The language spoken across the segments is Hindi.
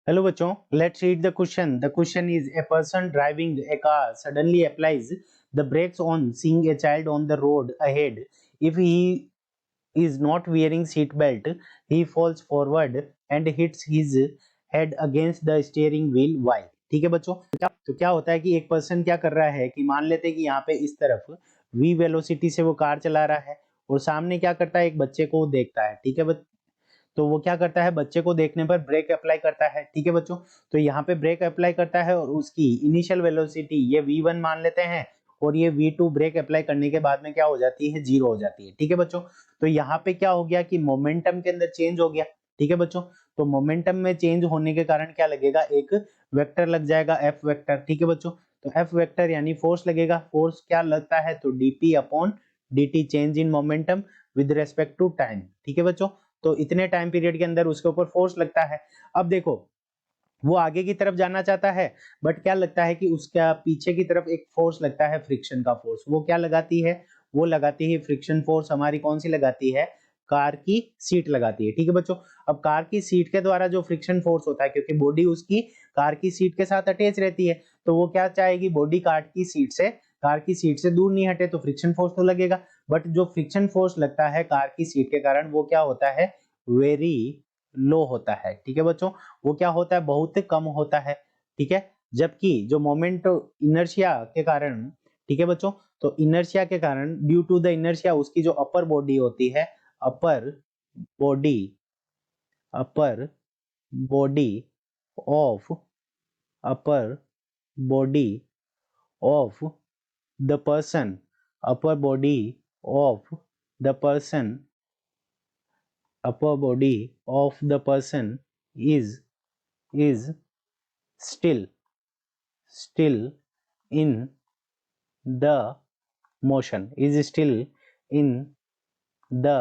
हेलो बच्चों, let's read the question. The question is a person driving A car suddenly applies the brakes on seeing a child on the road ahead. If he is not wearing seat belt, he falls forward and hits his head against the steering wheel. Why? ठीक है बच्चों, तो क्या होता है कि एक पर्सन क्या कर रहा है कि मान लेते हैं कि यहाँ पे इस तरफ v वेलोसिटी से वो कार चला रहा है और सामने क्या करता है, एक बच्चे को देखता है। ठीक है, तो वो क्या करता है, बच्चे को देखने पर ब्रेक अप्लाई करता है। ठीक है बच्चों, तो यहाँ पे ब्रेक अप्लाई करता है और उसकी इनिशियल वेलोसिटी ये v1 मान लेते हैं और ये v2 ब्रेक अप्लाई करने के बाद में क्या हो जाती है, जीरो हो जाती है। ठीक है बच्चों, तो यहाँ पे क्या हो गया कि मोमेंटम के अंदर चेंज हो गया। ठीक है बच्चों, तो मोमेंटम में चेंज होने के कारण क्या लगेगा, एक वेक्टर लग जाएगा, एफ वेक्टर। ठीक है बच्चों, तो एफ वेक्टर यानी फोर्स लगेगा। फोर्स क्या लगता है, तो dp upon dt, change in momentum with respect to time. ठीक है बच्चों, तो इतने टाइम पीरियड के अंदर उसके ऊपर फोर्स लगता है। अब देखो, वो आगे की तरफ जाना चाहता है, बट क्या लगता है कि उसका पीछे की तरफ एक फोर्स लगता है, फ्रिक्शन का फोर्स। वो क्या लगाती है, वो लगाती है फ्रिक्शन फोर्स। हमारी कौन सी लगाती है, कार की सीट लगाती है। ठीक है बच्चों, अब कार की सीट के द्वारा जो फ्रिक्शन फोर्स होता है, क्योंकि बॉडी उसकी कार की सीट के साथ अटैच रहती है, तो वो क्या चाहेगी, बॉडी कार की सीट से दूर नहीं हटे, तो फ्रिक्शन फोर्स तो लगेगा। बट जो फ्रिक्शन फोर्स लगता है कार की सीट के कारण, वो क्या होता है, वेरी लो होता है। ठीक है बच्चों, वो क्या होता है, बहुत कम होता है। ठीक है, जबकि जो मोमेंट इनर्शिया के कारण, ठीक है बच्चों, तो इनर्शिया के कारण, ड्यू टू द इनर्शिया, उसकी जो अपर बॉडी होती है, upper body upper body of upper body of the person upper body of the person upper body of the person is still in the motion, is still in the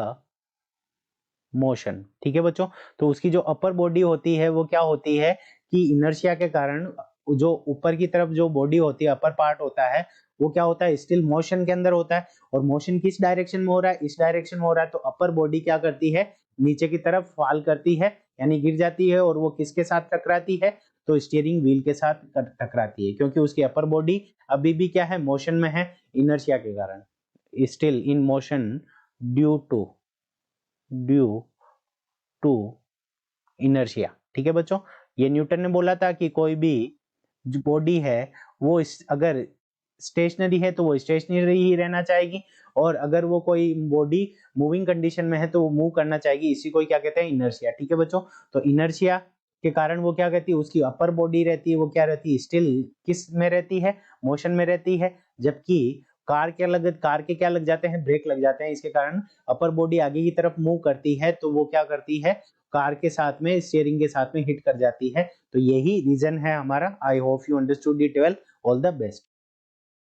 motion. ठीक है बच्चों, तो उसकी जो अपर बॉडी होती है वो क्या होती है कि इनर्शिया के कारण जो ऊपर की तरफ जो बॉडी होती है, अपर पार्ट होता है, वो क्या होता है, स्टिल मोशन के अंदर होता है। और मोशन किस डायरेक्शन में हो रहा है, इस डायरेक्शन में हो रहा है, तो अपर बॉडी क्या करती है, नीचे की तरफ फॉल करती है, यानी गिर जाती है। और वो किसके साथ टकराती है, तो स्टीयरिंग व्हील के साथ टकराती है, क्योंकि उसकी अपर बॉडी अभी भी क्या है, मोशन में है, इनर्शिया के कारण, still in motion due to inertia. ठीक है बच्चों, ये न्यूटन ने बोला था कि कोई भी जो बॉडी है वो अगर स्टेशनरी है तो वो स्टेशनरी ही रहना चाहेगी, और अगर वो कोई बॉडी मूविंग कंडीशन में है तो वो मूव करना चाहेगी। इसी को क्या कहते हैं, इनर्शिया। ठीक है बच्चों, तो इनर्शिया के कारण वो क्या कहती है, उसकी अपर बॉडी रहती है, वो क्या रहती है, स्टिल किस में रहती है, मोशन में रहती है। जबकि कार के क्या लग जाते हैं, ब्रेक लग जाते हैं। इसके कारण अपर बॉडी आगे की तरफ मूव करती है, तो वो क्या करती है, कार के साथ में, स्टीयरिंग के साथ में हिट कर जाती है। तो यही रीजन है हमारा। I hope you understood it well. All the best.